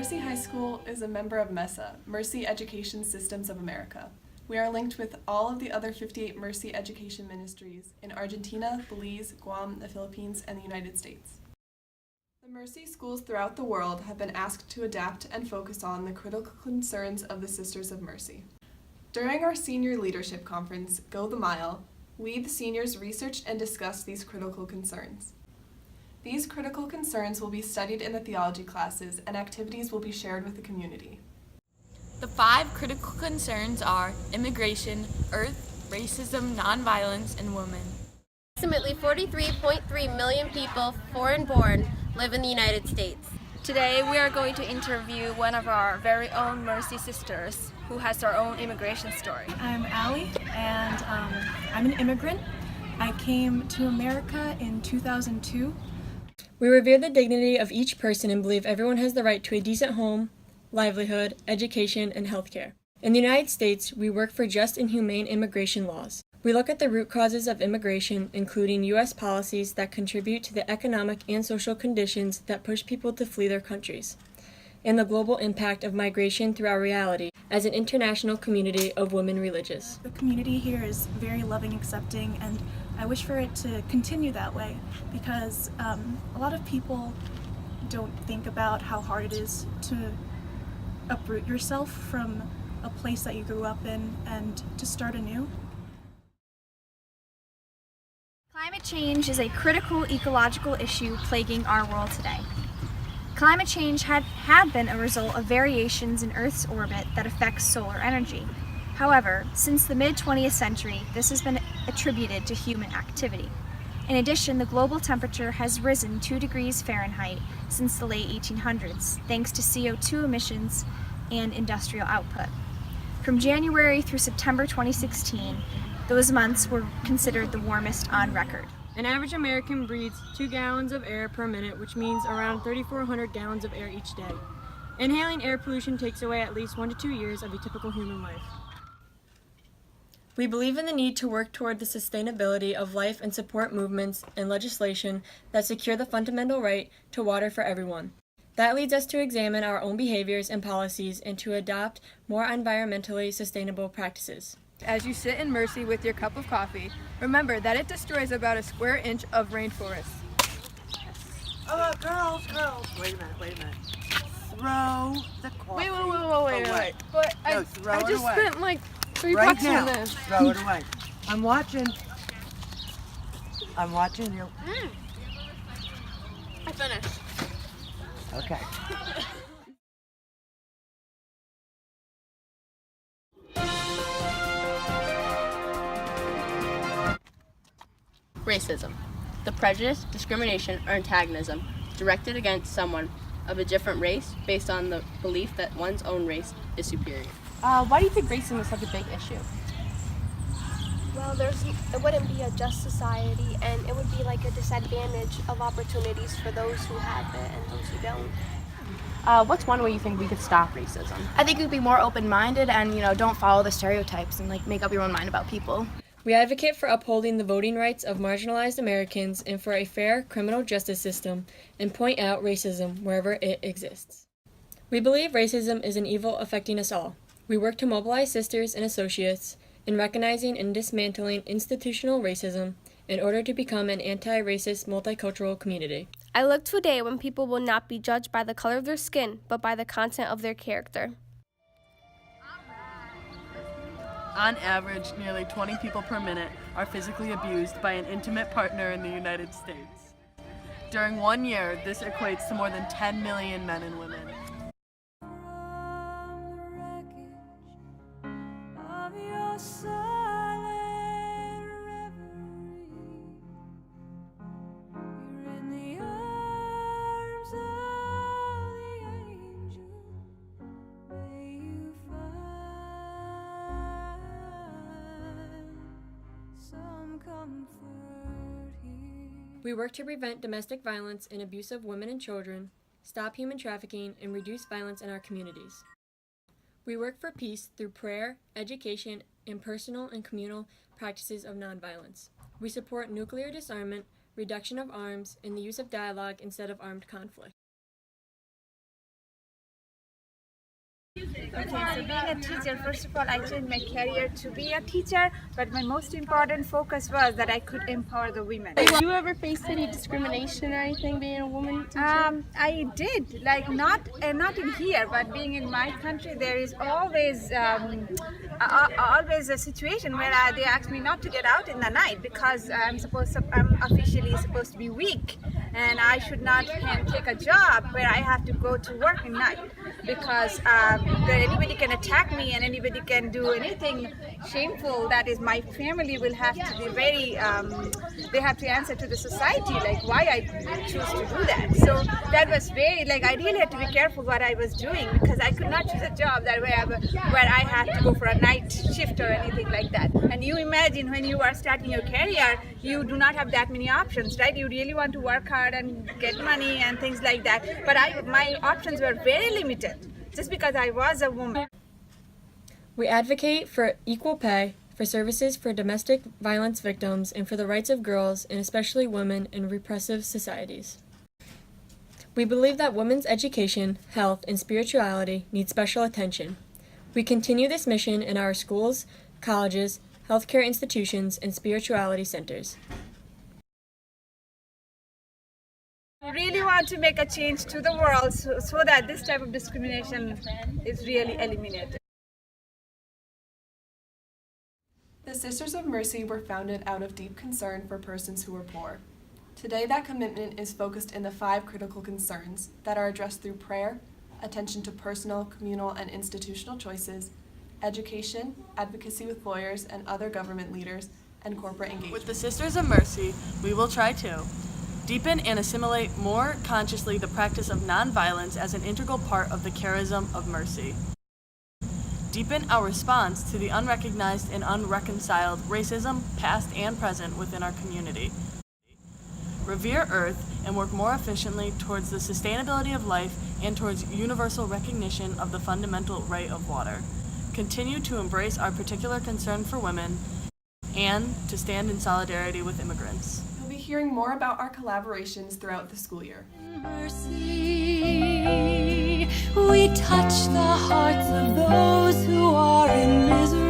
Mercy High School is a member of MESA, Mercy Education Systems of America. We are linked with all of the other 58 Mercy Education Ministries in Argentina, Belize, Guam, the Philippines, and the United States. The Mercy schools throughout the world have been asked to adapt and focus on the critical concerns of the Sisters of Mercy. During our senior leadership conference, Go the Mile, we, the seniors, researched and discussed these critical concerns. These critical concerns will be studied in the theology classes, and activities will be shared with the community. The 5 critical concerns are immigration, earth, racism, nonviolence, and women. Approximately 43.3 million people, foreign-born, live in the United States. Today we are going to interview one of our very own Mercy sisters who has her own immigration story. I'm Allie, and I'm an immigrant. I came to America in 2002. We revere the dignity of each person and believe everyone has the right to a decent home, livelihood, education, and health care. In the United States, we work for just and humane immigration laws. We look at the root causes of immigration, including U.S. policies that contribute to the economic and social conditions that push people to flee their countries, and the global impact of migration through our reality as an international community of women religious. The community here is very loving, accepting, and I wish for it to continue that way because a lot of people don't think about how hard it is to uproot yourself from a place that you grew up in and to start anew. Climate change is a critical ecological issue plaguing our world today. Climate change had been a result of variations in Earth's orbit that affects solar energy. However, since the mid-20th century, this has been attributed to human activity. In addition, the global temperature has risen 2 degrees Fahrenheit since the late 1800s, thanks to CO2 emissions and industrial output. From January through September 2016, those months were considered the warmest on record. An average American breathes 2 gallons of air per minute, which means around 3,400 gallons of air each day. Inhaling air pollution takes away at least 1 to 2 years of a typical human life. We believe in the need to work toward the sustainability of life and support movements and legislation that secure the fundamental right to water for everyone. That leads us to examine our own behaviors and policies and to adopt more environmentally sustainable practices. As you sit in Mercy with your cup of coffee, remember that it destroys about a square inch of rainforest. Oh, girls. Wait a minute. Throw the coffee. Wait. But No, I throw it just away. spent like $3 Right now. on this. Throw it away. I'm watching you. I finished. Okay. Racism. The prejudice, discrimination, or antagonism directed against someone of a different race based on the belief that one's own race is superior. Why do you think racism is such a big issue? Well, it wouldn't be a just society, and it would be like a disadvantage of opportunities for those who have it and those who don't. What's one way you think we could stop racism? I think we'd be more open-minded and, don't follow the stereotypes and, make up your own mind about people. We advocate for upholding the voting rights of marginalized Americans and for a fair criminal justice system and point out racism wherever it exists. We believe racism is an evil affecting us all. We work to mobilize sisters and associates in recognizing and dismantling institutional racism in order to become an anti-racist multicultural community. I look to a day when people will not be judged by the color of their skin, but by the content of their character. On average, nearly 20 people per minute are physically abused by an intimate partner in the United States. During 1 year, this equates to more than 10 million men and women. We work to prevent domestic violence and abuse of women and children, stop human trafficking, and reduce violence in our communities. We work for peace through prayer, education, and personal and communal practices of nonviolence. We support nuclear disarmament, reduction of arms, and the use of dialogue instead of armed conflict. Okay, so being a teacher, first of all, I changed my career to be a teacher, but my most important focus was that I could empower the women. Did you ever face any discrimination or anything being a woman teacher? I did, like not in here, but being in my country, there is always always a situation where they ask me not to get out in the night because I'm officially supposed to be weak, and I should not take a job where I have to go to work at night because anybody can attack me and anybody can do anything shameful. That is, my family will have to be very they have to answer to the society like why I choose to do that. So that was very, like, I really had to be careful what I was doing because I could not choose a job that where I had to go for a night shift or anything like that. And you imagine when you are starting your career, you do not have that many options, right? You really want to work hard and get money and things like that. But my options were very limited just because I was a woman. We advocate for equal pay, for services for domestic violence victims, and for the rights of girls, and especially women, in repressive societies. We believe that women's education, health, and spirituality need special attention. We continue this mission in our schools, colleges, healthcare institutions, and spirituality centers. We really want to make a change to the world so that this type of discrimination is really eliminated. The Sisters of Mercy were founded out of deep concern for persons who were poor. Today, that commitment is focused in the 5 critical concerns that are addressed through prayer, attention to personal, communal, and institutional choices, education, advocacy with lawyers and other government leaders, and corporate engagement. With the Sisters of Mercy, we will try to deepen and assimilate more consciously the practice of nonviolence as an integral part of the charism of mercy. Deepen our response to the unrecognized and unreconciled racism, past and present, within our community. Revere Earth and work more efficiently towards the sustainability of life and towards universal recognition of the fundamental right of water. Continue to embrace our particular concern for women and to stand in solidarity with immigrants. You'll be hearing more about our collaborations throughout the school year. Mercy, we touch the hearts of those who are in misery.